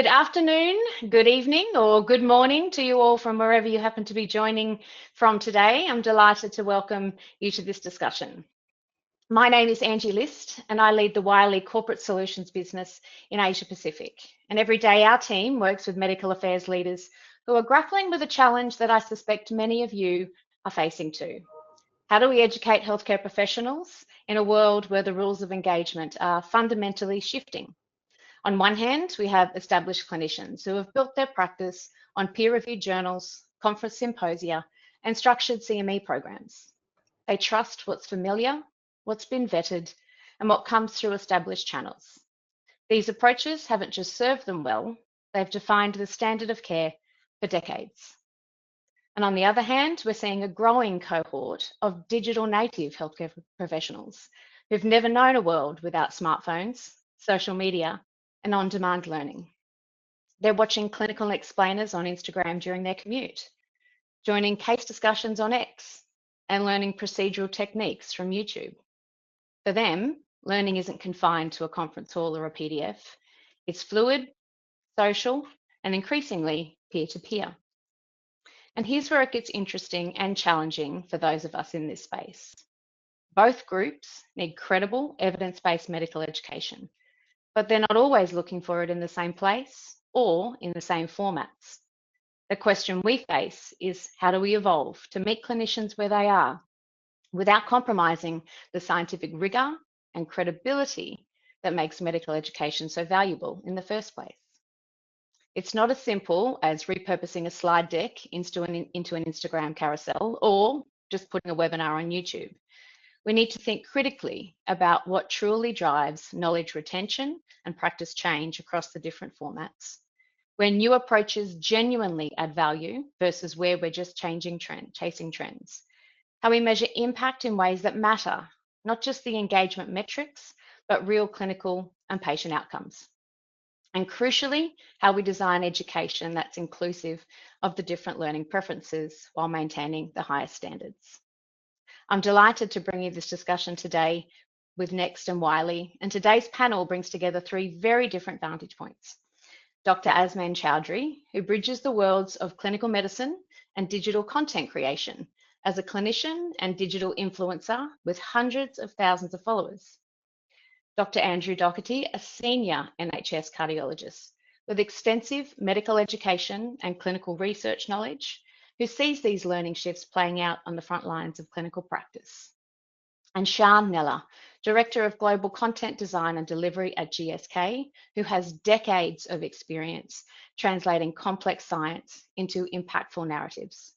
Good afternoon, good evening, or good morning to you all from wherever you happen to be joining from today. I'm delighted to welcome you to this discussion. My name is Angie List, and I lead the Wiley Corporate Solutions business in Asia Pacific. And every day our team works with medical affairs leaders who are grappling with a challenge that I suspect many of you are facing too. How do we educate healthcare professionals in a world where the rules of engagement are fundamentally shifting? On one hand, we have established clinicians who have built their practice on peer-reviewed journals, conference symposia, and structured CME programs. They trust what's familiar, what's been vetted, and what comes through established channels. These approaches haven't just served them well, they've defined the standard of care for decades. And on the other hand, we're seeing a growing cohort of digital native healthcare professionals who've never known a world without smartphones, social media, and on-demand learning. They're watching clinical explainers on Instagram during their commute, joining case discussions on X, and learning procedural techniques from YouTube. For them, learning isn't confined to a conference hall or a PDF. It's fluid, social, and increasingly peer-to-peer. And here's where it gets interesting and challenging for those of us in this space. Both groups need credible, evidence-based medical education, but they're not always looking for it in the same place or in the same formats. The question we face is, how do we evolve to meet clinicians where they are without compromising the scientific rigor and credibility that makes medical education so valuable in the first place? It's not as simple as repurposing a slide deck into an Instagram carousel or just putting a webinar on YouTube. We need to think critically about what truly drives knowledge retention and practice change across the different formats, where new approaches genuinely add value versus where we're just chasing trends, how we measure impact in ways that matter, not just the engagement metrics, but real clinical and patient outcomes. And crucially, how we design education that's inclusive of the different learning preferences while maintaining the highest standards. I'm delighted to bring you this discussion today with Next and Wiley, and today's panel brings together three very different vantage points. Dr. Azman Chowdhury, who bridges the worlds of clinical medicine and digital content creation as a clinician and digital influencer with hundreds of thousands of followers. Dr. Andrew Doherty, a senior NHS cardiologist with extensive medical education and clinical research knowledge, who sees these learning shifts playing out on the front lines of clinical practice. And Sian Neller, Director of Global Content Design and Delivery at GSK, who has decades of experience translating complex science into impactful narratives.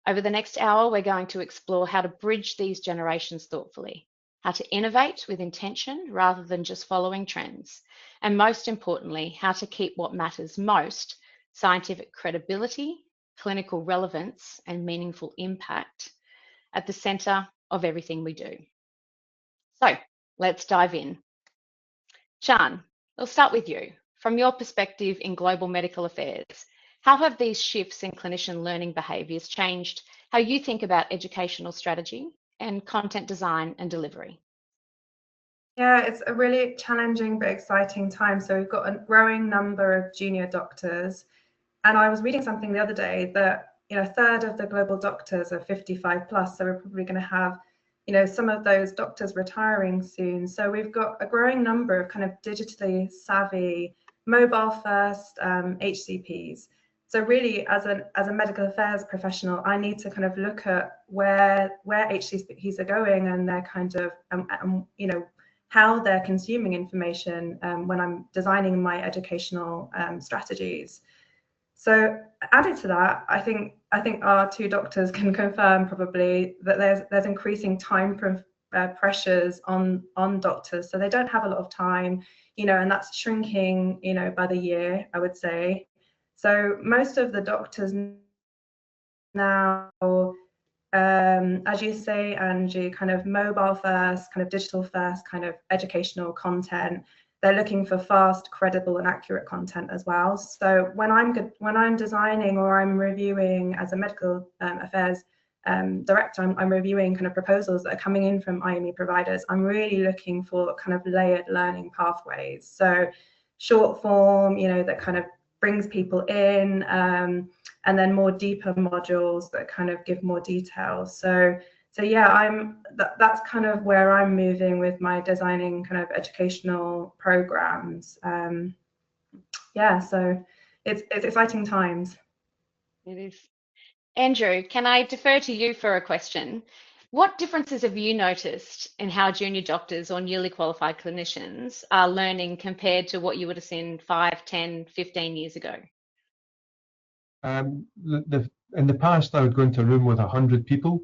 Over the next hour, we're going to explore how to bridge these generations thoughtfully, how to innovate with intention rather than just following trends, and most importantly, how to keep what matters most, scientific credibility, clinical relevance, and meaningful impact at the centre of everything we do. So let's dive in. Sian, we'll start with you. From your perspective in global medical affairs, how have these shifts in clinician learning behaviours changed how you think about educational strategy and content design and delivery? Yeah, it's a really challenging but exciting time. So we've got a growing number of junior doctors. And I was reading something the other day that, a third of the global doctors are 55 plus. So we're probably going to have, some of those doctors retiring soon. So we've got a growing number of kind of digitally savvy, mobile first HCPs. So really, as a medical affairs professional, I need to kind of look at where HCPs are going and their kind of, how they're consuming information when I'm designing my educational strategies. So added to that, I think our two doctors can confirm probably that there's increasing time pressures on doctors. So they don't have a lot of time, and that's shrinking, by the year, I would say. So most of the doctors now, as you say, Angie, kind of mobile first, kind of digital first, kind of educational content. They're looking for fast, credible, and accurate content as well. So when I'm designing or I'm reviewing as a medical affairs director, I'm reviewing kind of proposals that are coming in from IME providers. I'm really looking for kind of layered learning pathways. So short form, that kind of brings people in, and then more deeper modules that kind of give more details. So yeah, that's kind of where I'm moving with my designing kind of educational programs. Yeah, so it's exciting times. It is. Andrew, can I defer to you for a question? What differences have you noticed in how junior doctors or newly qualified clinicians are learning compared to what you would have seen 5, 10, 15 years ago? In the past, I would go into a room with 100 people,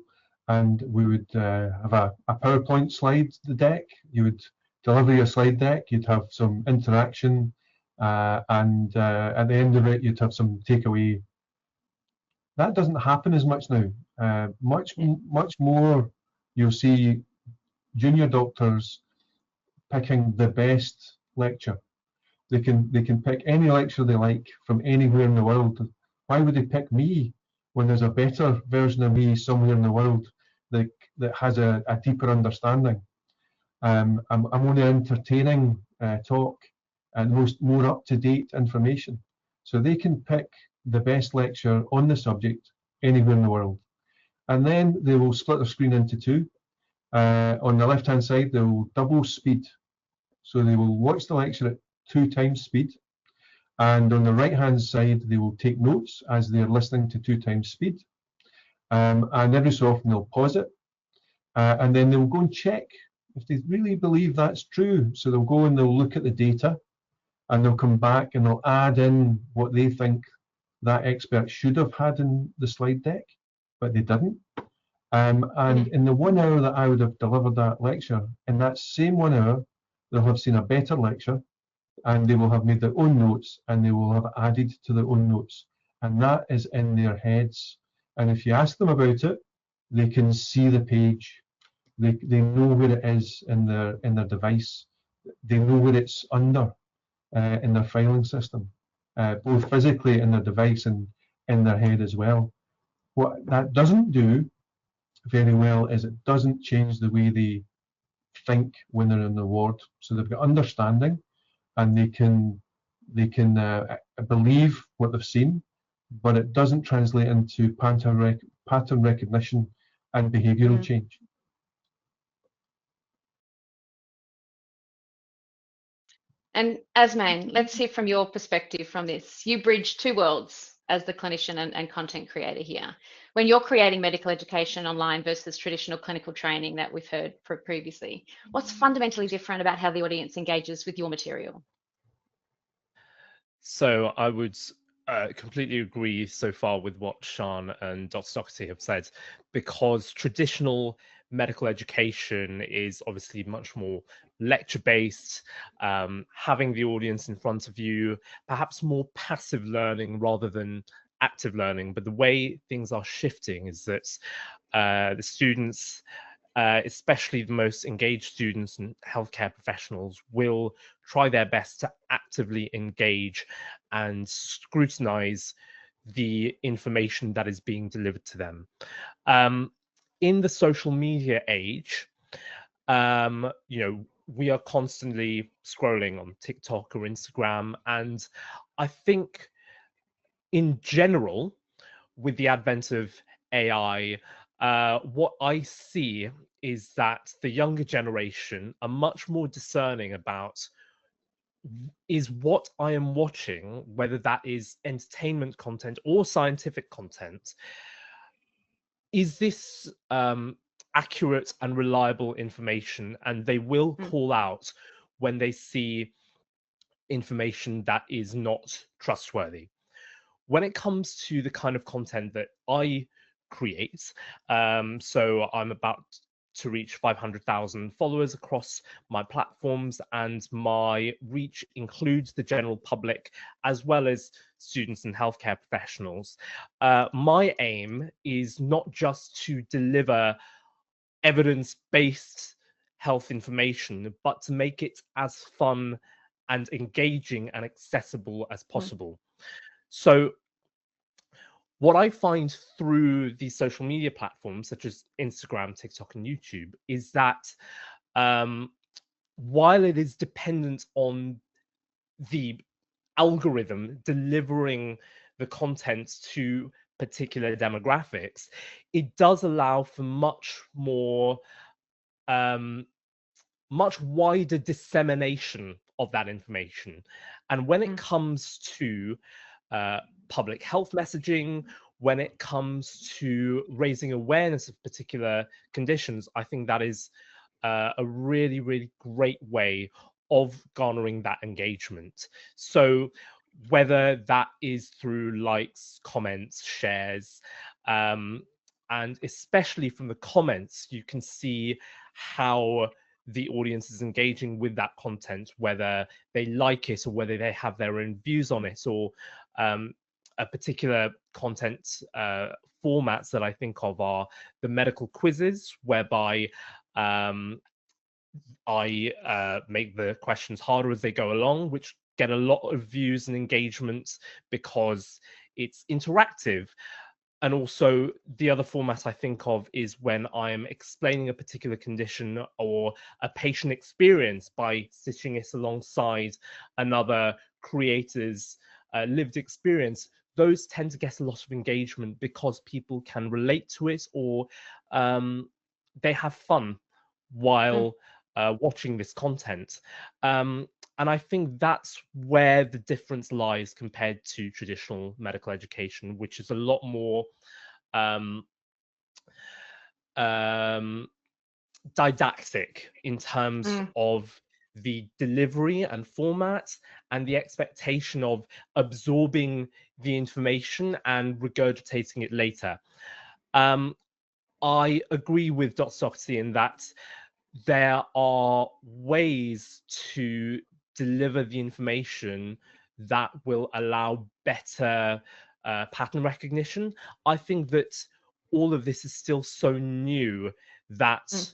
and we would have a PowerPoint slide deck. You would deliver your slide deck. You'd have some interaction, and at the end of it, you'd have some takeaway. That doesn't happen as much now. Much more, you'll see junior doctors picking the best lecture. They can pick any lecture they like from anywhere in the world. Why would they pick me when there's a better version of me somewhere in the world that has a deeper understanding? I'm only entertaining talk and more up-to-date information. So they can pick the best lecture on the subject anywhere in the world. And then they will split their screen into two. On the left-hand side, they will double speed. So they will watch the lecture at 2 times speed. And on the right-hand side, they will take notes as they're listening to 2 times speed. And every so often, they'll pause it. And then they'll go and check if they really believe that's true. So they'll go and they'll look at the data, and they'll come back and they'll add in what they think that expert should have had in the slide deck, but they didn't. And in the 1 hour that I would have delivered that lecture, in that same 1 hour, they'll have seen a better lecture, and they will have made their own notes, and they will have added to their own notes. And that is in their heads. And if you ask them about it, they can see the page. They know where it is in their device. They know where it's under in their filing system, both physically in their device and in their head as well. What that doesn't do very well is it doesn't change the way they think when they're in the ward. So they've got understanding, and they can believe what they've seen, but it doesn't translate into pattern recognition and behavioural change. And Asman, let's hear from your perspective from this. You bridge two worlds as the clinician and content creator here. When you're creating medical education online versus traditional clinical training that we've heard previously, what's fundamentally different about how the audience engages with your material? So I would completely agree so far with what Sian and Dr. Doherty have said, because traditional medical education is obviously much more lecture-based, having the audience in front of you, perhaps more passive learning rather than active learning. But the way things are shifting is that the students, especially the most engaged students and healthcare professionals, will try their best to actively engage and scrutinize the information that is being delivered to them. In the social media age, we are constantly scrolling on TikTok or Instagram, and I think in general, with the advent of AI, what I see is that the younger generation are much more discerning about is what I am watching, whether that is entertainment content or scientific content, is this accurate and reliable information? And they will call out when they see information that is not trustworthy. When it comes to the kind of content that I create, so I'm about to reach 500,000 followers across my platforms, and my reach includes the general public as well as students and healthcare professionals. My aim is not just to deliver evidence-based health information, but to make it as fun and engaging and accessible as possible. So what I find through these social media platforms, such as Instagram, TikTok, and YouTube, is that while it is dependent on the algorithm delivering the content to particular demographics, it does allow for much more, much wider dissemination of that information. And when it comes to public health messaging, when it comes to raising awareness of particular conditions, I think that is a really, really great way of garnering that engagement. So whether that is through likes, comments, shares, and especially from the comments, you can see how the audience is engaging with that content, whether they like it or whether they have their own views on it, or a particular content formats that I think of are the medical quizzes, whereby I make the questions harder as they go along, which get a lot of views and engagement because it's interactive. And also the other format I think of is when I'm explaining a particular condition or a patient experience by sitting it alongside another creator's lived experience. Those tend to get a lot of engagement because people can relate to it, or they have fun while watching this content. And I think that's where the difference lies compared to traditional medical education, which is a lot more didactic in terms of the delivery and format and the expectation of absorbing the information and regurgitating it later. I agree with Dr. Doherty in that there are ways to deliver the information that will allow better pattern recognition. I think that all of this is still so new that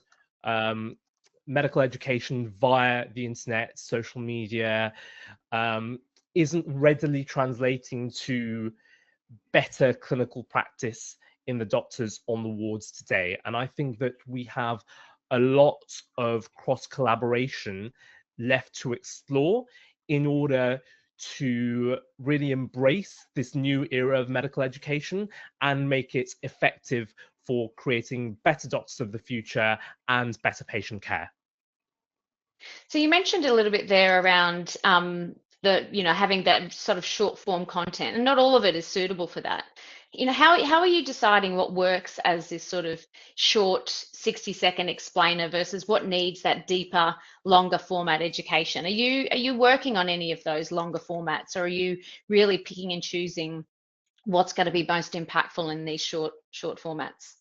medical education via the internet, social media, isn't readily translating to better clinical practice in the doctors on the wards today. And I think that we have a lot of cross collaboration left to explore in order to really embrace this new era of medical education and make it effective for creating better doctors of the future and better patient care. So you mentioned a little bit there around having that sort of short form content, and not all of it is suitable for that. How are you deciding what works as this sort of short 60-second explainer versus what needs that deeper, longer format education? Are you working on any of those longer formats, or are you really picking and choosing what's going to be most impactful in these short formats?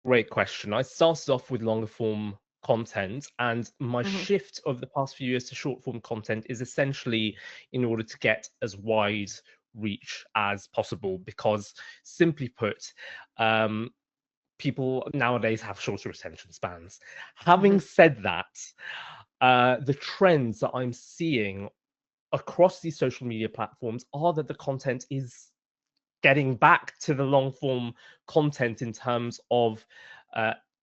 Great question. I started off with longer form content, and my shift of the past few years to short form content is essentially in order to get as wide reach as possible, because simply put, people nowadays have shorter attention spans. Having said that, the trends that I'm seeing across these social media platforms are that the content is getting back to the long form content in terms of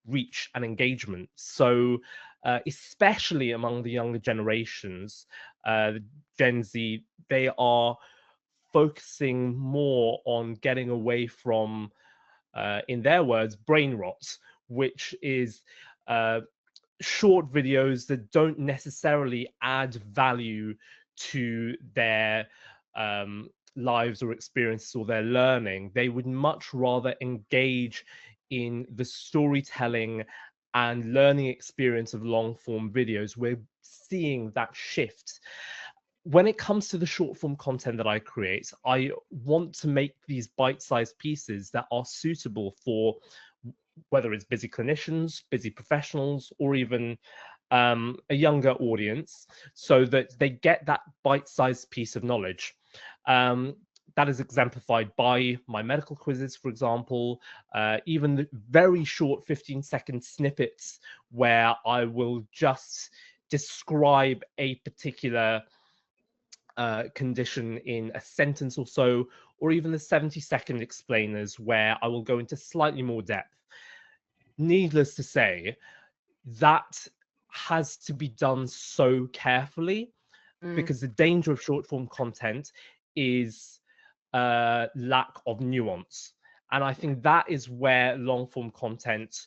reach and engagement. So especially among the younger generations, Gen Z, they are focusing more on getting away from, in their words, brain rot, which is short videos that don't necessarily add value to their lives or experiences or their learning. They would much rather engage in the storytelling and learning experience of long form videos. We're seeing that shift. When it comes to the short form content that I create, I want to make these bite-sized pieces that are suitable for whether it's busy clinicians, busy professionals, or even a younger audience, so that they get that bite-sized piece of knowledge. That is exemplified by my medical quizzes, for example, even the very short 15-second snippets where I will just describe a particular condition in a sentence or so, or even the 70-second explainers where I will go into slightly more depth. Needless to say, that has to be done so carefully because the danger of short form content is lack of nuance. And I think that is where long form content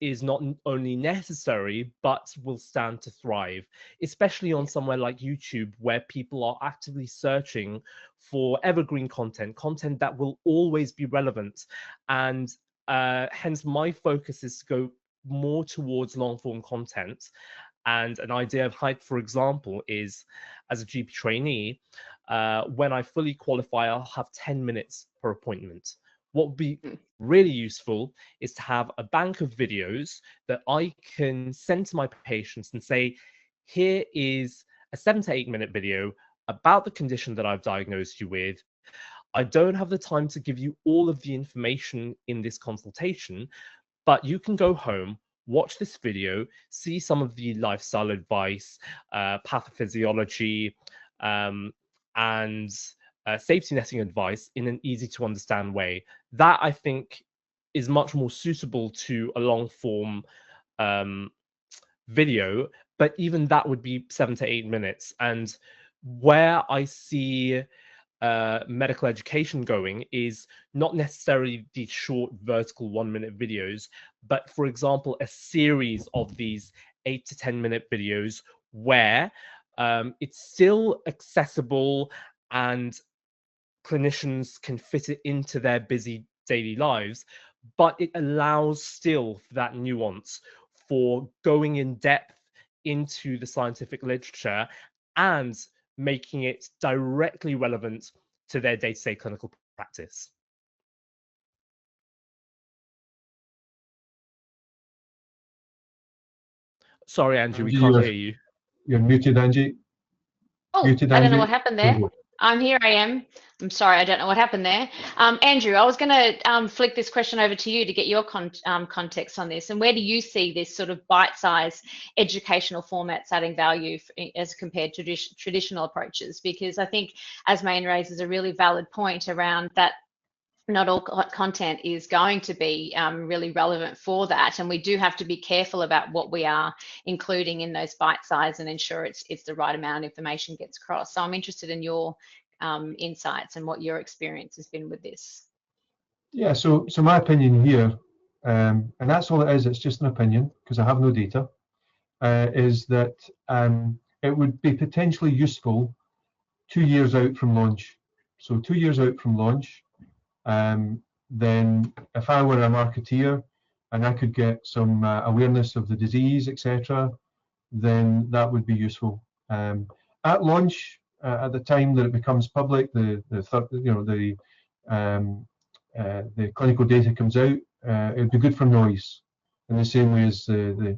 is not only necessary, but will stand to thrive, especially on somewhere like YouTube, where people are actively searching for evergreen content that will always be relevant. And hence my focus is to go more towards long form content. And an idea of Hype, for example, is as a GP trainee, when I fully qualify, I'll have 10 minutes per appointment. What would be really useful is to have a bank of videos that I can send to my patients and say, here is a 7 to 8 minute video about the condition that I've diagnosed you with. I don't have the time to give you all of the information in this consultation, but you can go home, watch this video, see some of the lifestyle advice, pathophysiology, and safety netting advice in an easy to understand way. That I think is much more suitable to a long form video, but even that would be 7 to 8 minutes. And where I see medical education going is not necessarily these short vertical 1 minute videos, but for example, a series of these 8 to 10 minute videos where it's still accessible and clinicians can fit it into their busy daily lives, but it allows still for that nuance for going in depth into the scientific literature and making it directly relevant to their day-to-day clinical practice. Andrew, Angie, we can't hear you. You're muted, Angie. Oh, Muted, I don't know Angie. what happened there. I'm here, I am. I'm sorry, I don't know what happened there. Andrew, I was going to flick this question over to you to get your context on this. And where do you see this sort of bite-sized educational formats adding value as compared to traditional approaches? Because I think, as Maine raises a really valid point around that, not all content is going to be really relevant for that, and we do have to be careful about what we are including in those bite size and ensure it's the right amount of information gets across. So I'm interested in your insights and what your experience has been with this. Yeah, so my opinion here, and that's all it is, it's just an opinion because I have no data, is that it would be potentially useful 2 years out from launch. So 2 years out from launch, then if I were a marketeer and I could get some awareness of the disease, etc., then that would be useful. At launch, at the time that it becomes public, the clinical data comes out, it would be good for noise, in the same way as the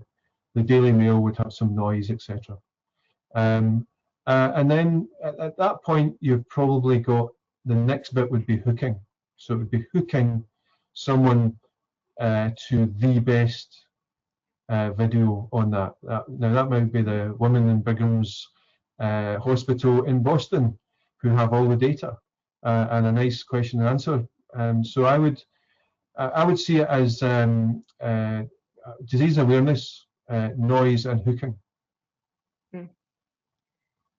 Daily Mail would have some noise, etc. And then at that point, you've probably got the next bit would be hooking. So it would be hooking someone to the best video on that. Now that might be the women in Bigham's hospital in Boston who have all the data and a nice question and answer. So I would see it as disease awareness, noise, and hooking.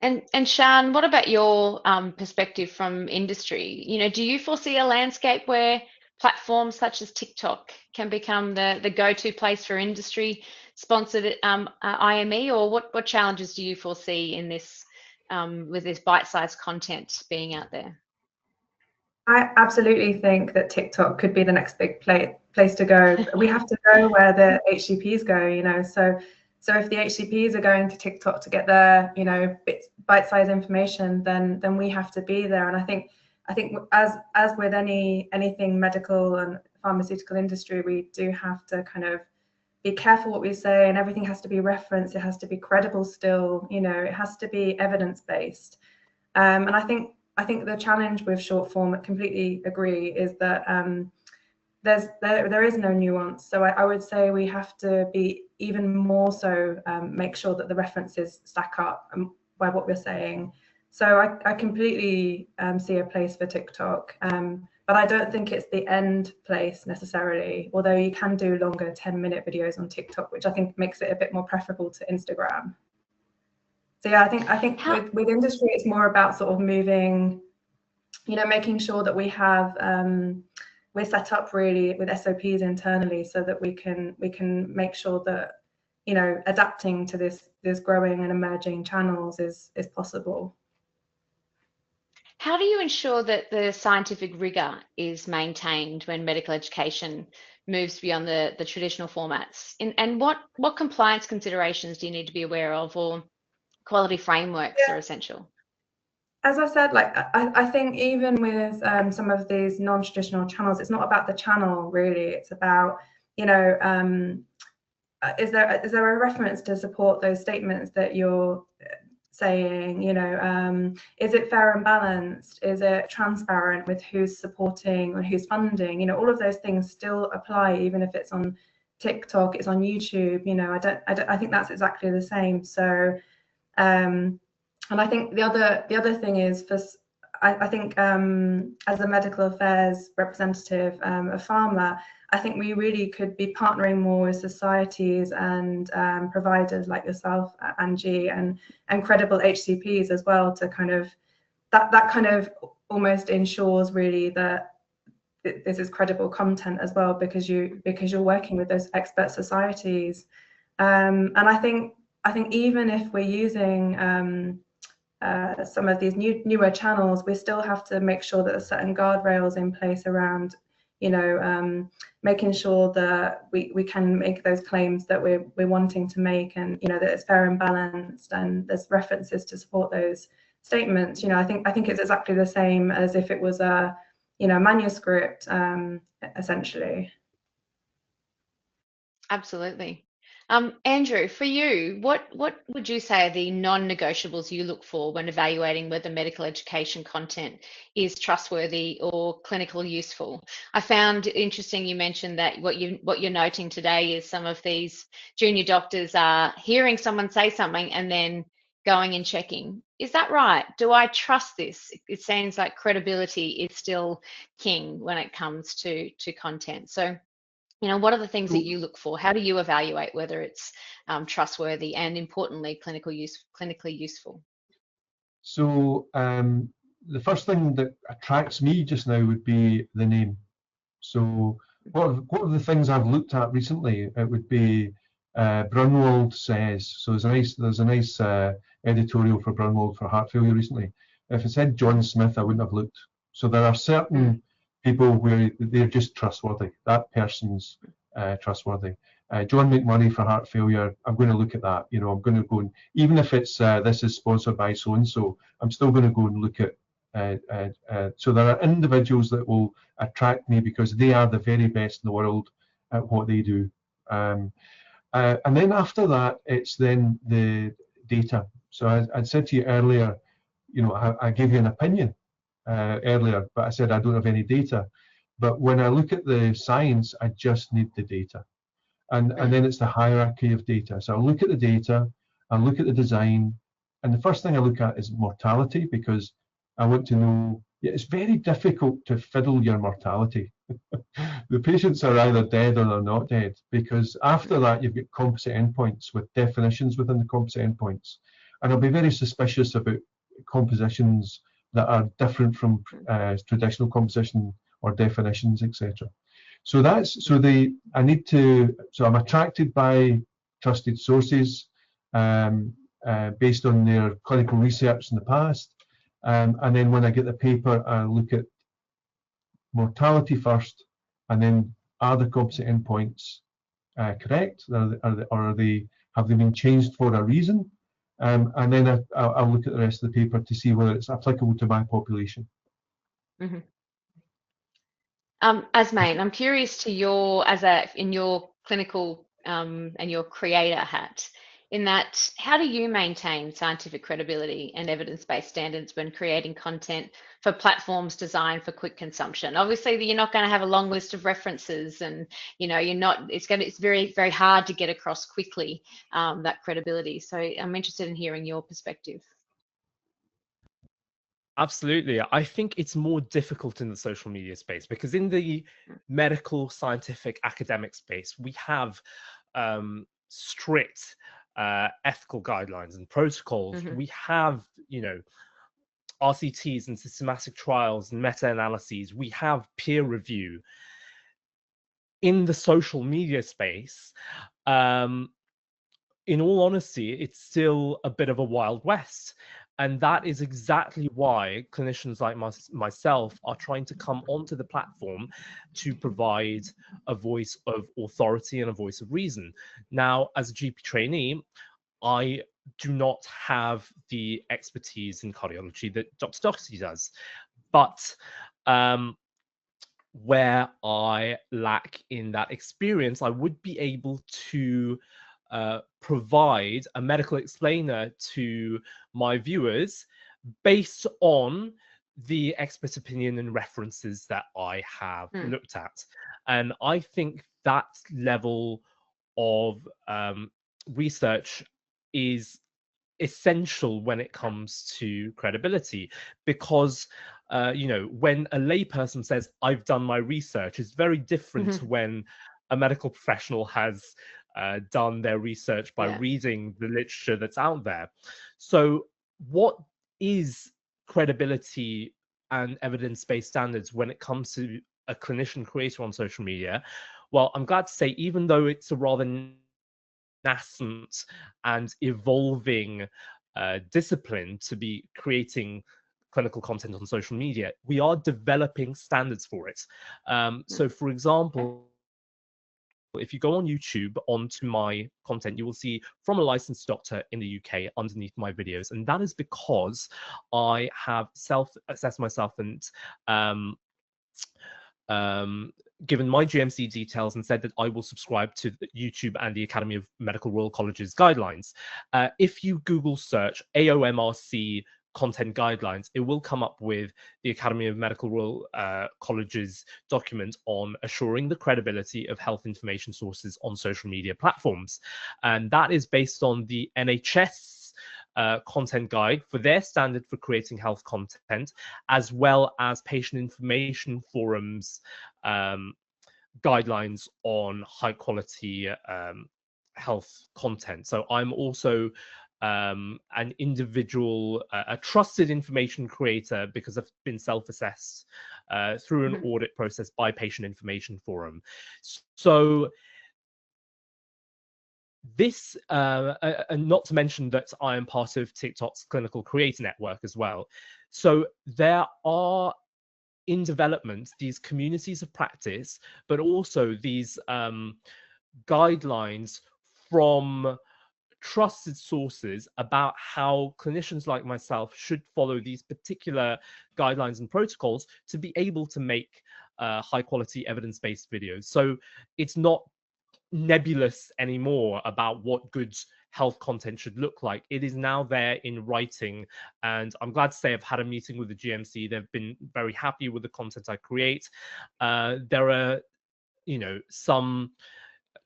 And Sian, what about your perspective from industry? You know, do you foresee a landscape where platforms such as TikTok can become the go-to place for industry-sponsored IME, or what challenges do you foresee in this with this bite-sized content being out there? I absolutely think that TikTok could be the next big place to go. We have to go where the HCPs go, you know. So if the HCPs are going to TikTok to get their, you know, bite-sized information, then we have to be there. And I think as with anything medical and pharmaceutical industry, we do have to kind of be careful what we say, and everything has to be referenced. It has to be credible still, you know, it has to be evidence-based. And I think the challenge with short form, I completely agree, is that there is no nuance. So I would say we have to be even more so make sure that the references stack up by what we're saying. So I completely see a place for TikTok, but I don't think it's the end place necessarily, although you can do longer 10-minute videos on TikTok, which I think makes it a bit more preferable to Instagram. So yeah, I think with industry, it's more about sort of moving, making sure that we have we're set up really with SOPs internally so that we can make sure that adapting to this growing and emerging channels is possible. How do you ensure that the scientific rigor is maintained when medical education moves beyond the traditional formats? And what compliance considerations do you need to be aware of, or quality frameworks are essential? As I said, like I think even with some of these non-traditional channels, it's not about the channel really. It's about, is there a reference to support those statements that you're saying? Is it fair and balanced? Is it transparent with who's supporting and who's funding? All of those things still apply, even if it's on TikTok, it's on YouTube. I think that's exactly the same. So. And I think the other thing is I think as a medical affairs representative of Pharma, I think we really could be partnering more with societies and providers like yourself, Angie, and credible HCPs as well, to kind of that kind of almost ensures really that this is credible content as well, because you're working with those expert societies. And I think even if we're using some of these newer channels, we still have to make sure that there's certain guardrails in place around, making sure that we can make those claims that we're wanting to make, and that it's fair and balanced, and there's references to support those statements. I think it's exactly the same as if it was a manuscript, essentially. Absolutely. Andrew, for you, what would you say are the non-negotiables you look for when evaluating whether medical education content is trustworthy or clinically useful? I found it interesting you mentioned that what you're noting today is some of these junior doctors are hearing someone say something and then going and checking. Is that right? Do I trust this? It seems like credibility is still king when it comes to content. So, what are the things that you look for? How do you evaluate whether it's trustworthy and, importantly, clinically useful? So the first thing that attracts me just now would be the name. So what are the things I've looked at recently? It would be Brunwald Says. So there's a nice editorial for Brunwald for heart failure recently. If it said John Smith, I wouldn't have looked. So there are certain people where they're just trustworthy. That person's trustworthy. John McMurray for heart failure, I'm going to look at that. I'm going to go and, even if it's this is sponsored by so and so, I'm still going to go and look at. So there are individuals that will attract me because they are the very best in the world at what they do. And then after that, it's then the data. So I said to you earlier, I gave you an opinion earlier, but I said I don't have any data. But when I look at the science, I just need the data. And then it's the hierarchy of data. So I'll look at the data, I'll look at the design, and the first thing I look at is mortality, because I want to know, it's very difficult to fiddle your mortality. The patients are either dead or they're not dead, because after that you've got composite endpoints with definitions within the composite endpoints. And I'll be very suspicious about compositions that are different from traditional composition or definitions, etc. So I'm attracted by trusted sources based on their clinical research in the past, and then when I get the paper, I look at mortality first, and then are the composite endpoints correct? Have they been changed for a reason? And then I'll look at the rest of the paper to see whether it's applicable to my population. Mm-hmm. Asmain, I'm curious to in your clinical and your creator hat, in that, how do you maintain scientific credibility and evidence-based standards when creating content for platforms designed for quick consumption? Obviously, you're not going to have a long list of references, and it's very, very hard to get across quickly that credibility. So I'm interested in hearing your perspective. Absolutely. I think it's more difficult in the social media space, because in the medical, scientific, academic space, we have strict ethical guidelines and protocols. Mm-hmm. We have, RCTs and systematic trials and meta-analyses. We have peer review. In the social media space, in all honesty, it's still a bit of a wild west. And that is exactly why clinicians like myself are trying to come onto the platform to provide a voice of authority and a voice of reason. Now, as a GP trainee, I do not have the expertise in cardiology that Dr. Doherty does. But where I lack in that experience, I would be able to provide a medical explainer to my viewers based on the expert opinion and references that I have looked at. And I think that level of research is essential when it comes to credibility, because when a layperson says I've done my research, it's very different to when a medical professional has done their research by reading the literature that's out there. So what is credibility and evidence-based standards when it comes to a clinician creator on social media? Well, I'm glad to say, even though it's a rather nascent and evolving discipline to be creating clinical content on social media, we are developing standards for it. So, for example, if you go on YouTube onto my content, you will see "from a licensed doctor in the UK" underneath my videos. And that is because I have self-assessed myself and given my GMC details and said that I will subscribe to YouTube and the Academy of Medical Royal College's guidelines. If you Google search AOMRC content guidelines, it will come up with the Academy of Medical Royal College's document on assuring the credibility of health information sources on social media platforms. And that is based on the NHS content guide for their standard for creating health content, as well as patient information forums guidelines on high quality health content. So I'm also an individual, a trusted information creator, because I've been self-assessed through an audit process by Patient Information Forum. So this, and not to mention that I am part of TikTok's Clinical Creator Network as well. So there are in development these communities of practice, but also these guidelines from trusted sources about how clinicians like myself should follow these particular guidelines and protocols to be able to make high quality evidence-based videos. So it's not nebulous anymore about what good health content should look like. It is now there in writing, and I'm glad to say I've had a meeting with the GMC. They've been very happy with the content I create. There are, some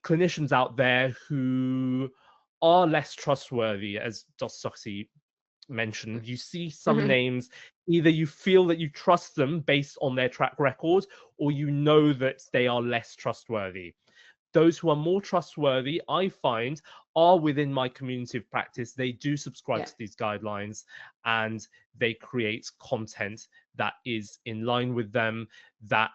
clinicians out there who are less trustworthy, as Dostoevsky mentioned. You see some names, either you feel that you trust them based on their track record, or you know that they are less trustworthy. Those who are more trustworthy, I find, are within my community of practice. They do subscribe to these guidelines, and they create content that is in line with them, that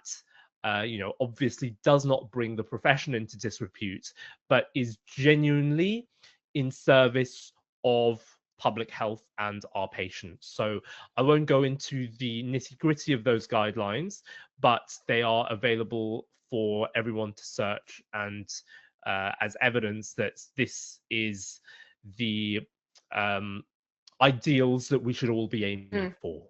obviously does not bring the profession into disrepute, but is genuinely in service of public health and our patients. So I won't go into the nitty-gritty of those guidelines, but they are available for everyone to search, and as evidence that this is the ideals that we should all be aiming for.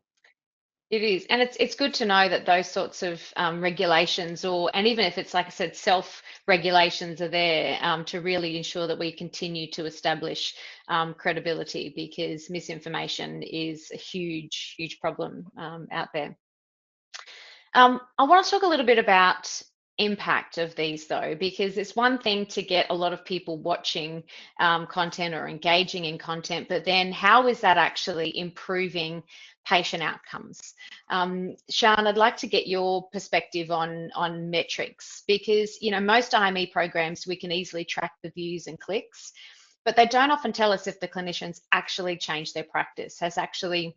It is, and it's good to know that those sorts of regulations, and even if it's, like I said, self-regulations, are there to really ensure that we continue to establish credibility, because misinformation is a huge, huge problem out there. I want to talk a little bit about impact of these, though, because it's one thing to get a lot of people watching content or engaging in content, but then how is that actually improving patient outcomes? Sian, I'd like to get your perspective on metrics, because most IME programs, we can easily track the views and clicks, but they don't often tell us if the clinicians actually change their practice, has actually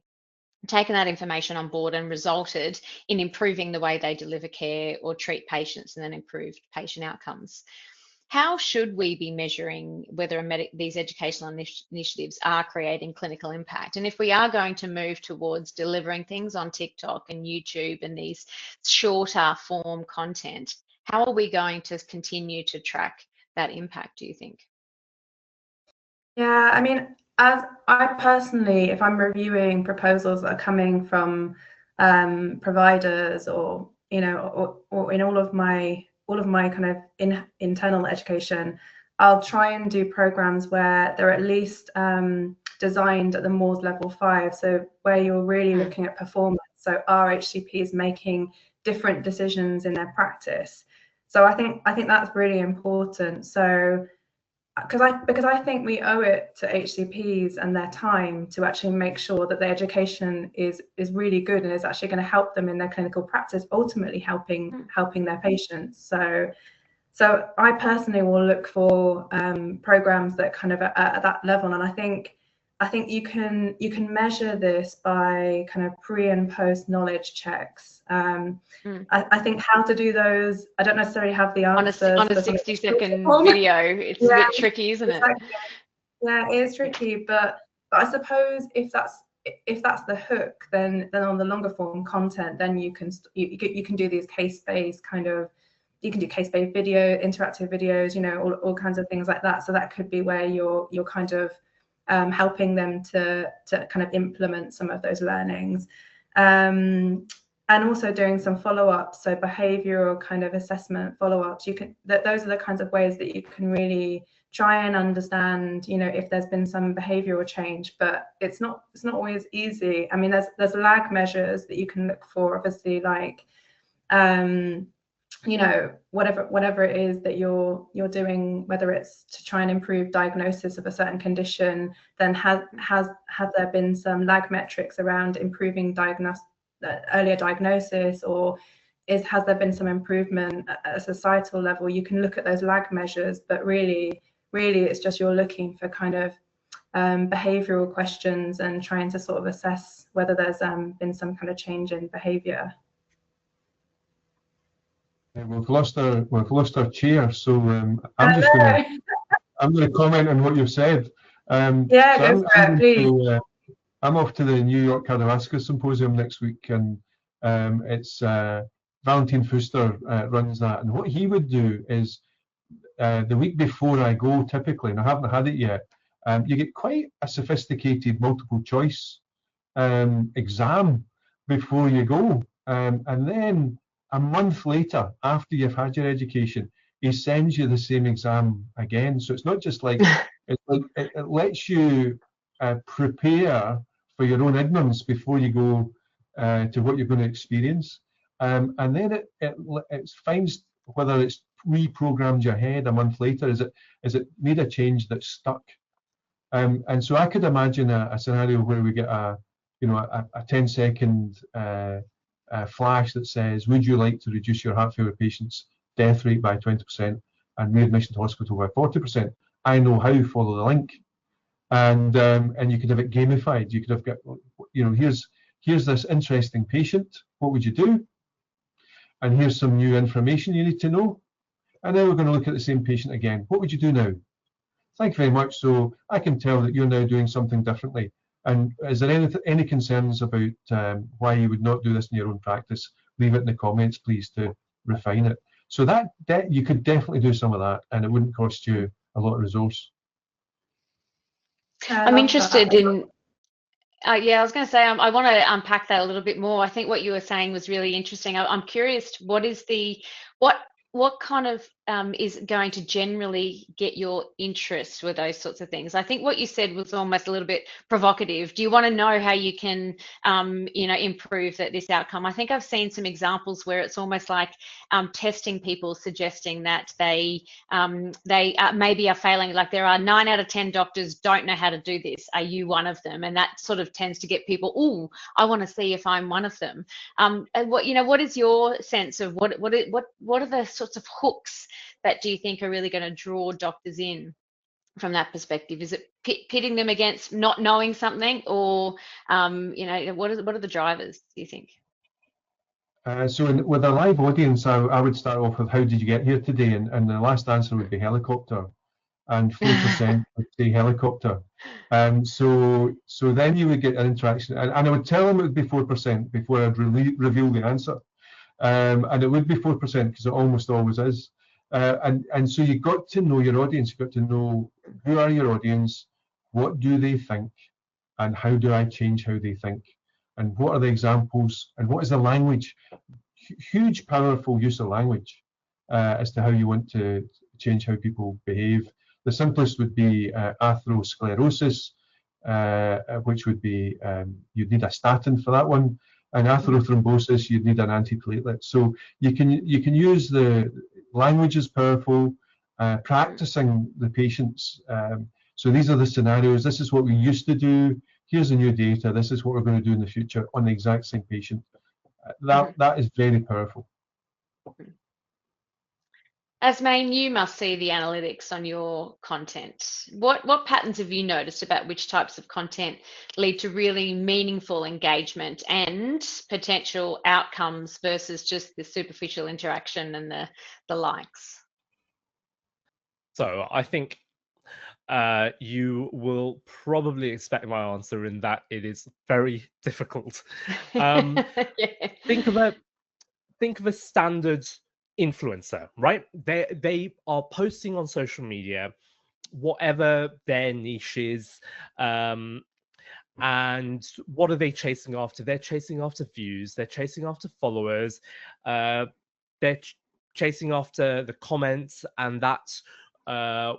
taken that information on board and resulted in improving the way they deliver care or treat patients and then improved patient outcomes. How should we be measuring whether these educational initiatives are creating clinical impact? And if we are going to move towards delivering things on TikTok and YouTube and these shorter form content, how are we going to continue to track that impact, do you think? Yeah, I mean, as I personally, if I'm reviewing proposals that are coming from providers, or or in all of my kind of internal education, I'll try and do programs where they're at least designed at the Moores level 5, so where you're really looking at performance. So are HCPs making different decisions in their practice? So I think that's really important. So because I think we owe it to HCPs and their time to actually make sure that their education is really good and is actually going to help them in their clinical practice, ultimately helping their patients. So I personally will look for programs that kind of are at that level, and I think you can measure this by kind of pre and post knowledge checks. I think how to do those, I don't necessarily have the answers. On a 60-second video, it's a bit tricky, isn't it? Exactly. Yeah, it is tricky, but I suppose if that's the hook, then on the longer form content, then you can do these case-based kind of, you can do case-based video, interactive videos, all kinds of things like that. So that could be where you're kind of helping them to kind of implement some of those learnings. And also doing some follow-ups, so behavioral kind of assessment follow-ups. Those are the kinds of ways that you can really try and understand, if there's been some behavioral change. But it's not always easy. I mean, there's lag measures that you can look for, obviously, like whatever it is that you're doing, whether it's to try and improve diagnosis of a certain condition, then has there been some lag metrics around improving earlier diagnosis, or has there been some improvement at a societal level? You can look at those lag measures, but really it's just you're looking for kind of behavioral questions and trying to sort of assess whether there's been some kind of change in behavior. We've lost our chair, so I'm going to comment on what you've said. Yeah, so go for it, please. I'm off to the New York Cardiovascular Symposium next week, and it's Valentin Fuster runs that. And what he would do is the week before I go, typically, and I haven't had it yet, you get quite a sophisticated multiple choice exam before you go, and then a month later, after you've had your education, he sends you the same exam again. So it's not just like it lets you prepare for your own ignorance before you go to what you're going to experience, and then it finds whether it's reprogrammed your head a month later. Is it made a change that's stuck? And so I could imagine a scenario where we get a 10-second flash that says, would you like to reduce your heart failure patients' death rate by 20% and readmission to hospital by 40%? I know how, follow the link. And you could have it gamified. You could have got, here's this interesting patient, what would you do? And here's some new information you need to know. And then we're going to look at the same patient again. What would you do now? Thank you very much. So I can tell that you're now doing something differently. And is there any concerns about why you would not do this in your own practice? Leave it in the comments, please, to refine it. So that you could definitely do some of that, and it wouldn't cost you a lot of resource. I'm interested in, yeah, I was going to say, I want to unpack that a little bit more. I think what you were saying was really interesting. I'm curious, what kind of is going to generally get your interest with those sorts of things? I think what you said was almost a little bit provocative. Do you want to know how you can, improve this outcome? I think I've seen some examples where it's almost like testing people, suggesting that they maybe are failing. Like there are 9 out of 10 doctors don't know how to do this. Are you one of them? And that sort of tends to get people, oh, I want to see if I'm one of them. And what is your sense of what are the sorts of hooks that do you think are really going to draw doctors in? from that perspective? Is it pitting them against not knowing something, or what are the drivers, do you think? So with a live audience, I would start off with, how did you get here today? And the last answer would be helicopter, and 4% would say helicopter. So then you would get an interaction, and I would tell them it would be 4% before I'd reveal the answer. And it would be 4% because it almost always is. And so you got to know your audience. You got to know, who are your audience, what do they think, and how do I change how they think, and what are the examples, and what is the language. Huge, powerful use of language as to how you want to change how people behave. The simplest would be atherosclerosis, which would be, you'd need a statin for that one. And atherothrombosis, you'd need an antiplatelet. So you can use the language is powerful, practicing the patients. So these are the scenarios. This is what we used to do. Here's the new data. This is what we're going to do in the future on the exact same patient. That is very powerful. Asmain, you must see the analytics on your content. What patterns have you noticed about which types of content lead to really meaningful engagement and potential outcomes versus just the superficial interaction and the likes? So I think you will probably expect my answer in that it is very difficult. Yeah. Think of a standard influencer, right? They are posting on social media, whatever their niche is, and what are they chasing after? They're chasing after views, they're chasing after followers, they're chasing after the comments, and that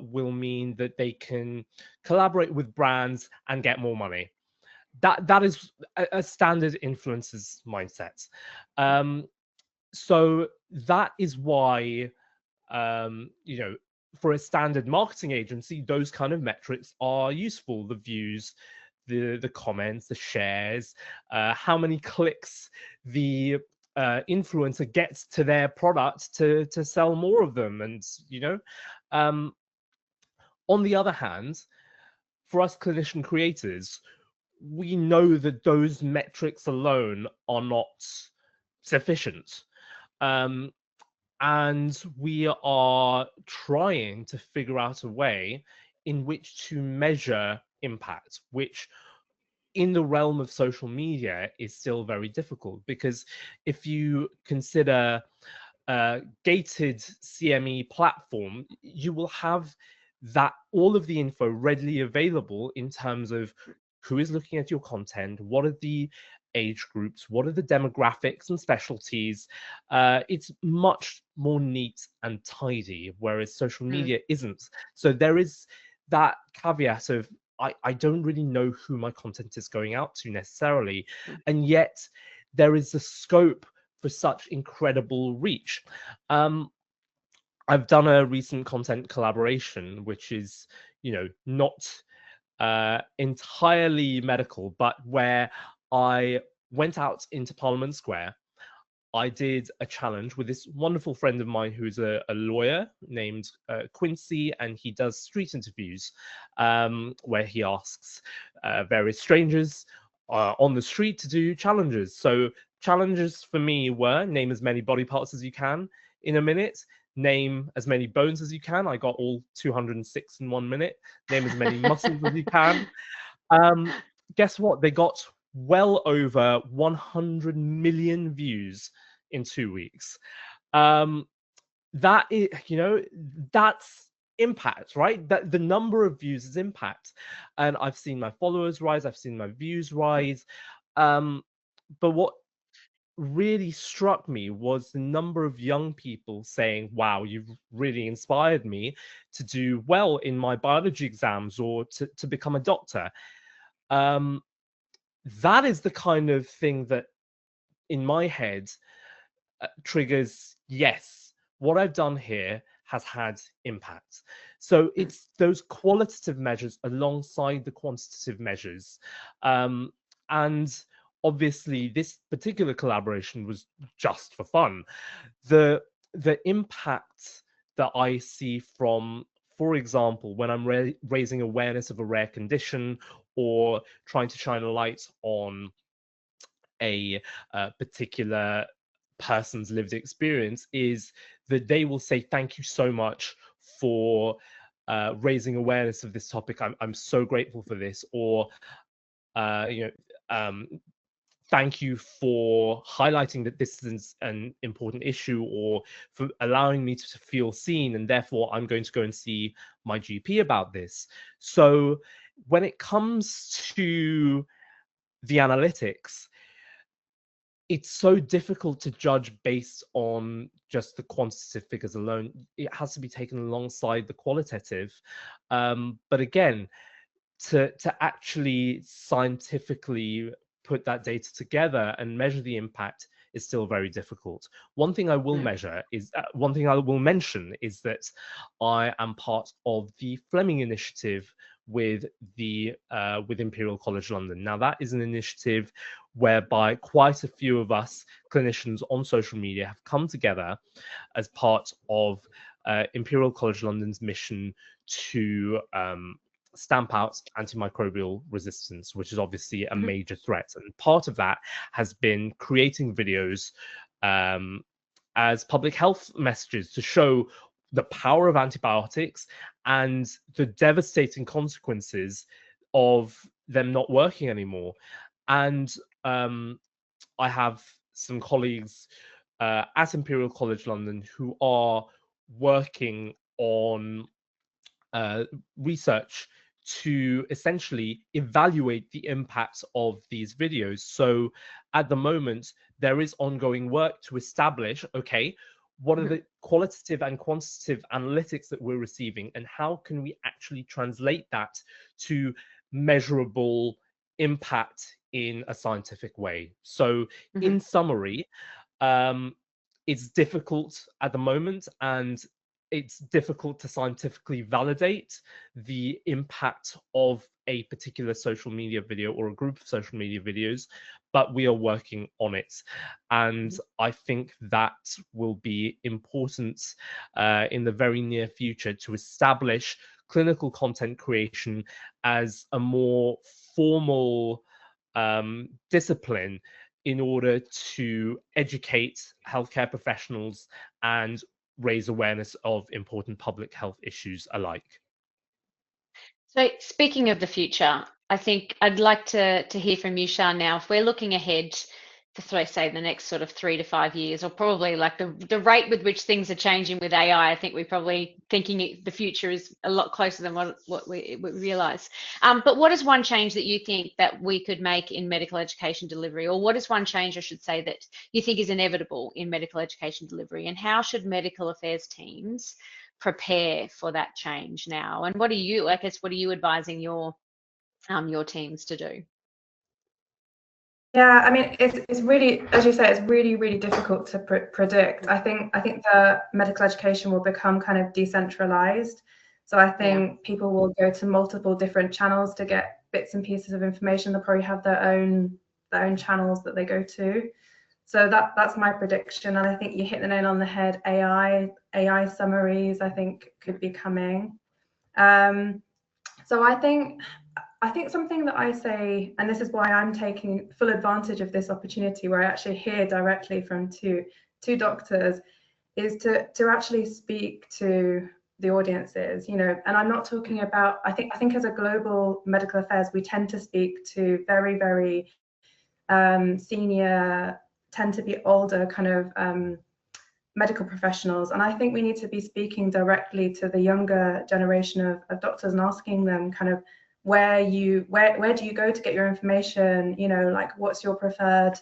will mean that they can collaborate with brands and get more money. That is a standard influencer's mindset. So that is why, for a standard marketing agency, those kind of metrics are useful. The views, the comments, the shares, how many clicks the influencer gets to their product to sell more of them. And, on the other hand, for us clinician creators, we know that those metrics alone are not sufficient. And we are trying to figure out a way in which to measure impact, which in the realm of social media is still very difficult, because if you consider a gated CME platform, you will have that all of the info readily available in terms of who is looking at your content, what are the age groups, what are the demographics and specialties. It's much more neat and tidy, whereas social media isn't. So there is that caveat of I don't really know who my content is going out to necessarily, and yet there is the scope for such incredible reach. I've done a recent content collaboration, which is, not entirely medical, but where I went out into Parliament Square. I did a challenge with this wonderful friend of mine who's a lawyer named Quincy, and he does street interviews where he asks various strangers on the street to do challenges. So challenges for me were: name as many body parts as you can in a minute, name as many bones as you can. I got all 206 in 1 minute. Name as many muscles as you can. Guess what? They got well over 100 million views in 2 weeks. That is, that's impact, right? That the number of views is impact. And I've seen my followers rise, I've seen my views rise. But what really struck me was the number of young people saying, wow, you've really inspired me to do well in my biology exams or to become a doctor. That is the kind of thing that in my head triggers, yes, what I've done here has had impact. So it's those qualitative measures alongside the quantitative measures. And obviously this particular collaboration was just for fun. The impact that I see from for example, when I'm raising awareness of a rare condition or trying to shine a light on a particular person's lived experience, is that they will say, thank you so much for raising awareness of this topic. I'm so grateful for this. Or thank you for highlighting that this is an important issue, or for allowing me to feel seen, and therefore I'm going to go and see my GP about this. So when it comes to the analytics, it's so difficult to judge based on just the quantitative figures alone. It has to be taken alongside the qualitative. But again, to actually scientifically put that data together and measure the impact is still very difficult. One thing I will mention is that I am part of the Fleming initiative with Imperial College London. Now, that is an initiative whereby quite a few of us clinicians on social media have come together as part of Imperial College London's mission to stamp out antimicrobial resistance, which is obviously a major threat. And part of that has been creating videos as public health messages to show the power of antibiotics and the devastating consequences of them not working anymore. And I have some colleagues at Imperial College London who are working on research to essentially evaluate the impact of these videos. So at the moment, there is ongoing work to establish, okay, what are the qualitative and quantitative analytics that we're receiving, and how can we actually translate that to measurable impact in a scientific way? So in summary, it's difficult at the moment, and it's difficult to scientifically validate the impact of a particular social media video or a group of social media videos, but we are working on it. And I think that will be important in the very near future to establish clinical content creation as a more formal discipline in order to educate healthcare professionals and raise awareness of important public health issues alike. So speaking of the future, I think I'd like to hear from you, Shah, now. If we're looking ahead to, say, the next sort of 3 to 5 years, or probably like the rate with which things are changing with AI, I think we're probably thinking the future is a lot closer than what we realize. But what is one change that you think that we could make in medical education delivery, or what is one change, I should say, that you think is inevitable in medical education delivery, and how should medical affairs teams prepare for that change now? And what are you advising your teams to do? Yeah, I mean, it's really, as you say, it's really, really difficult to predict. I think the medical education will become kind of decentralized. So I think people will go to multiple different channels to get bits and pieces of information. They'll probably have their own channels that they go to. So that's my prediction. And I think you hit the nail on the head. AI summaries, I think, could be coming. So I think something that I say, and this is why I'm taking full advantage of this opportunity where I actually hear directly from two doctors, is to actually speak to the audiences, you know. And I'm not talking about, I think as a global medical affairs, we tend to speak to very, very senior, tend to be older kind of medical professionals. And I think we need to be speaking directly to the younger generation of doctors and asking them kind of, where do you go to get your information? You know, like, what's your preferred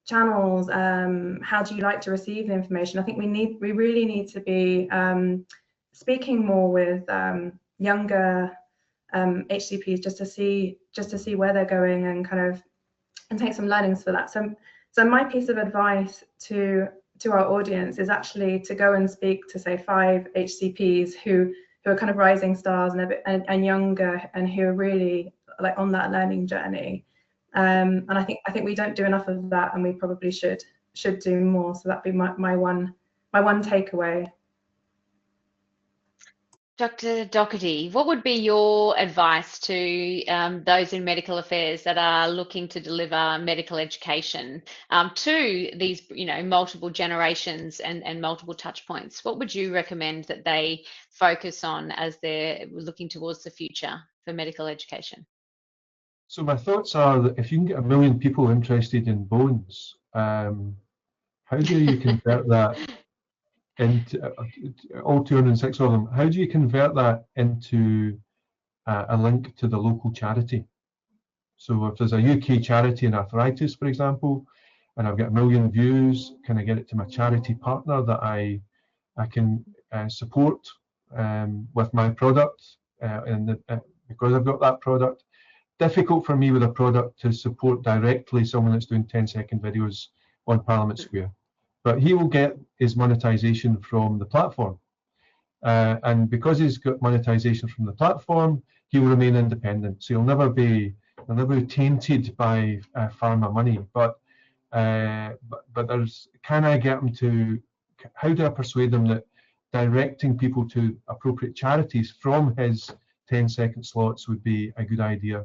channels? How do you like to receive the information? I think we really need to be speaking more with younger HCPs just to see where they're going and kind of take some learnings for that. So my piece of advice to our audience is actually to go and speak to, say, 5 HCPs who are kind of rising stars and younger, and who are really like on that learning journey. And I think we don't do enough of that, and we probably should do more. So that'd be my one takeaway. Dr. Doherty, what would be your advice to those in medical affairs that are looking to deliver medical education to these, multiple generations and multiple touch points? What would you recommend that they focus on as they're looking towards the future for medical education? So my thoughts are that if you can get 1 million people interested in bones, how do you convert that into all 206 of them? How do you convert that into a link to the local charity? So if there's a UK charity in arthritis, for example, and I've got 1 million views, can I get it to my charity partner that I can support with my product, because I've got that product? Difficult for me with a product to support directly someone that's doing 10-second videos on Parliament Square, but he will get his monetization from the platform, and because he's got monetization from the platform, he will remain independent. So he'll never be tainted by pharma money. But there's, can I get him to? How do I persuade them that directing people to appropriate charities from his 10-second slots would be a good idea?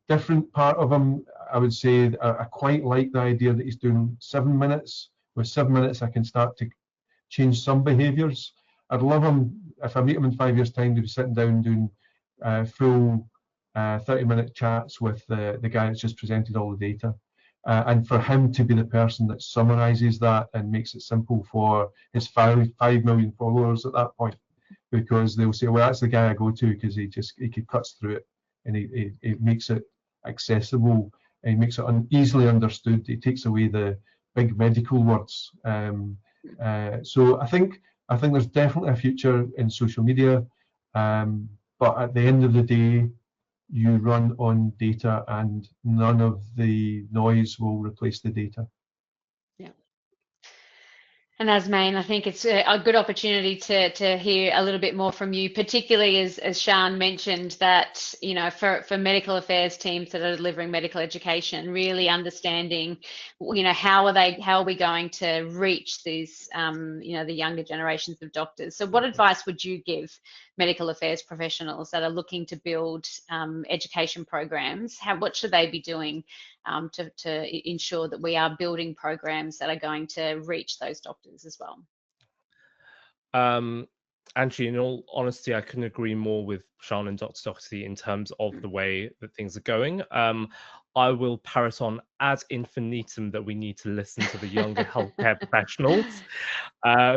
Different part of him, I would say, I quite like the idea that he's doing 7 minutes. With 7 minutes, I can start to change some behaviours. I'd love him, if I meet him in 5 years' time, to be sitting down doing full 30-minute chats with the guy that's just presented all the data. And for him to be the person that summarises that and makes it simple for his 5 million followers at that point, because they'll say, well, that's the guy I go to because he cuts through it, and he makes it accessible, and he makes it easily understood. He takes away the big medical words. So I think there's definitely a future in social media, but at the end of the day, you run on data, and none of the noise will replace the data. Yeah. And Asmain, I think it's a good opportunity to hear a little bit more from you, particularly as Sian mentioned that, for medical affairs teams that are delivering medical education, really understanding, how are we going to reach these, the younger generations of doctors. So what advice would you give medical affairs professionals that are looking to build education programs? What should they be doing to ensure that we are building programs that are going to reach those doctors as well? Angie, in all honesty, I couldn't agree more with Sian and Dr. Doherty in terms of the way that things are going. I will parrot on ad infinitum that we need to listen to the younger healthcare professionals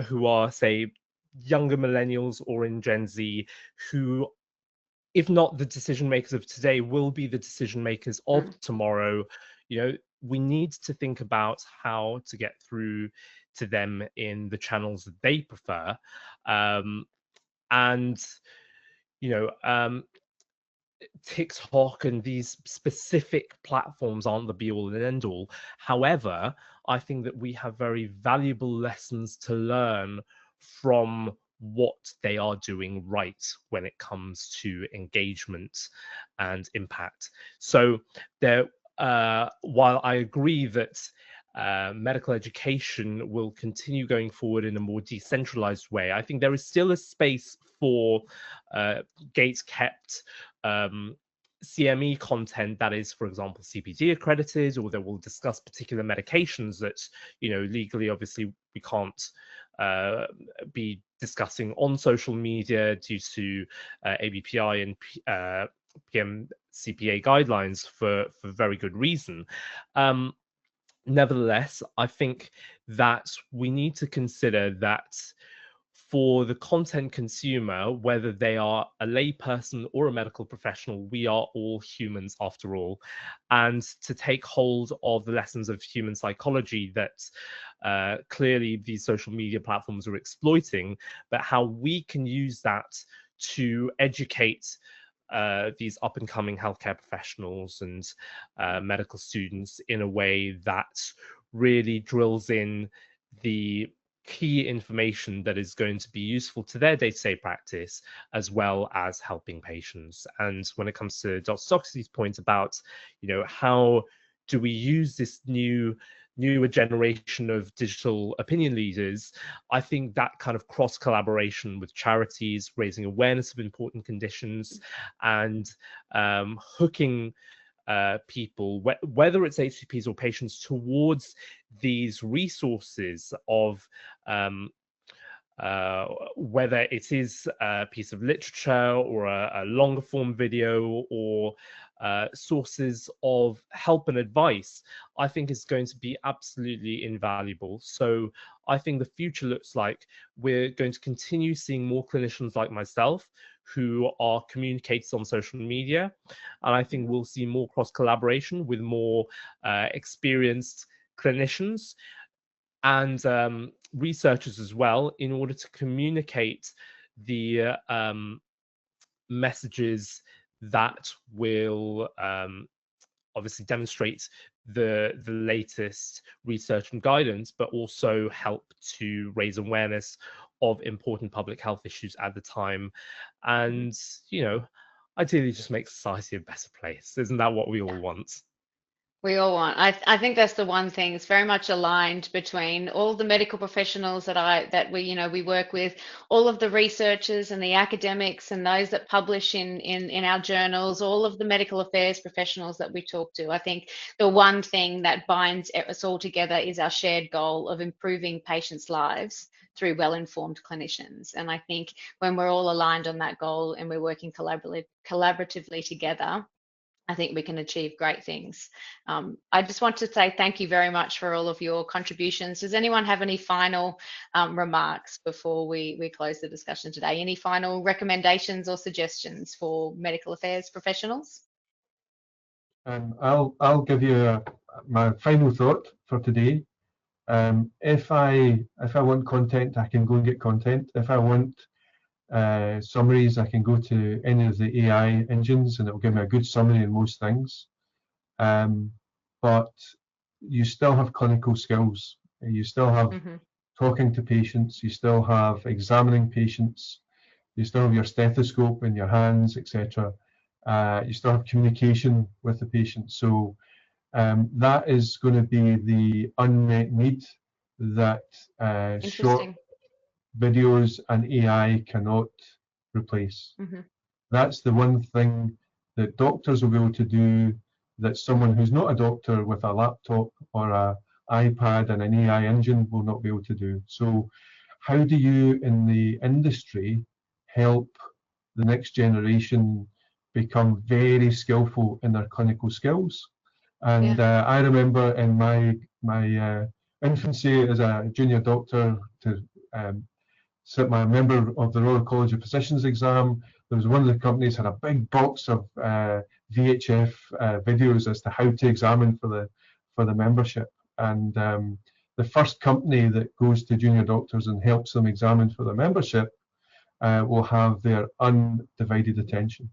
who are, say, younger millennials or in Gen Z, who, if not the decision makers of today, will be the decision makers of tomorrow. We need to think about how to get through to them in the channels that they prefer. TikTok and these specific platforms aren't the be all and end all. However, I think that we have very valuable lessons to learn from what they are doing right when it comes to engagement and impact. So while I agree that medical education will continue going forward in a more decentralized way, I think there is still a space for gate-kept CME content that is, for example, CPD accredited, or that will discuss particular medications that, legally, obviously, we can't be discussing on social media due to ABPI and PMCPA guidelines for very good reason. Nevertheless, I think that we need to consider that for the content consumer, whether they are a layperson or a medical professional, we are all humans after all. And to take hold of the lessons of human psychology that clearly these social media platforms are exploiting, but how we can use that to educate these up-and-coming healthcare professionals and medical students in a way that really drills in the key information that is going to be useful to their day-to-day practice, as well as helping patients. And when it comes to Dr. Doherty's point about, how do we use this new newer generation of digital opinion leaders, I think that kind of cross collaboration with charities, raising awareness of important conditions, and hooking people, whether it's HCPs or patients, towards these resources of whether it is a piece of literature or a longer form video or sources of help and advice, I think is going to be absolutely invaluable. So I think the future looks like we're going to continue seeing more clinicians like myself who are communicators on social media. And I think we'll see more cross collaboration with more experienced clinicians and researchers as well, in order to communicate the messages that will obviously demonstrate the latest research and guidance, but also help to raise awareness of important public health issues at the time. And, you know, ideally just make society a better place. Isn't that what we all want? We all want. I think that's the one thing. It's very much aligned between all the medical professionals that we work with, all of the researchers and the academics and those that publish in our journals, all of the medical affairs professionals that we talk to. I think the one thing that binds us all together is our shared goal of improving patients' lives through well-informed clinicians. And I think when we're all aligned on that goal and we're working collaboratively together, I think we can achieve great things. I just want to say thank you very much for all of your contributions. Does anyone have any final remarks before we close the discussion today? Any final recommendations or suggestions for medical affairs professionals? I'll give you my final thought for today. If I want content, I can go and get content. If I want summaries, I can go to any of the AI engines and it'll give me a good summary in most things. But you still have clinical skills. You still have talking to patients. You still have examining patients. You still have your stethoscope in your hands, etc. You still have communication with the patient. So that is going to be the unmet need that short videos and AI cannot replace. That's the one thing that doctors will be able to do that someone who's not a doctor with a laptop or an iPad and an AI engine will not be able to do. So how do you in the industry help the next generation become very skillful in their clinical skills? And I remember in my infancy as a junior doctor to sit my member of the Royal College of Physicians exam, there was one of the companies had a big box of VHF videos as to how to examine for the membership. And the first company that goes to junior doctors and helps them examine for their membership will have their undivided attention.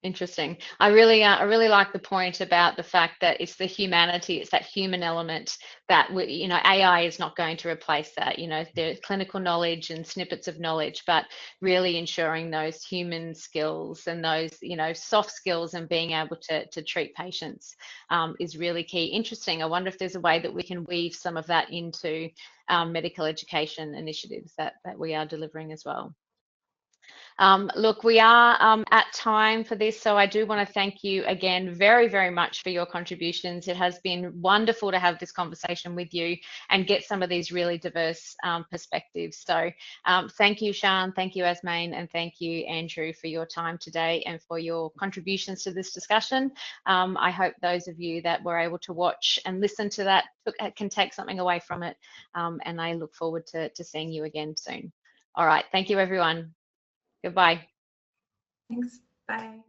Interesting. I really like the point about the fact that it's the humanity, it's that human element that AI is not going to replace that. There's clinical knowledge and snippets of knowledge, but really ensuring those human skills and those soft skills and being able to treat patients is really key. Interesting. I wonder if there's a way that we can weave some of that into medical education initiatives that we are delivering as well. Look, we are at time for this, so I do want to thank you again very, very much for your contributions. It has been wonderful to have this conversation with you and get some of these really diverse perspectives. So thank you, Sian, thank you, Asmain, and thank you, Andrew, for your time today and for your contributions to this discussion. I hope those of you that were able to watch and listen to that can take something away from it, and I look forward to seeing you again soon. All right, thank you, everyone. Goodbye. Thanks. Bye.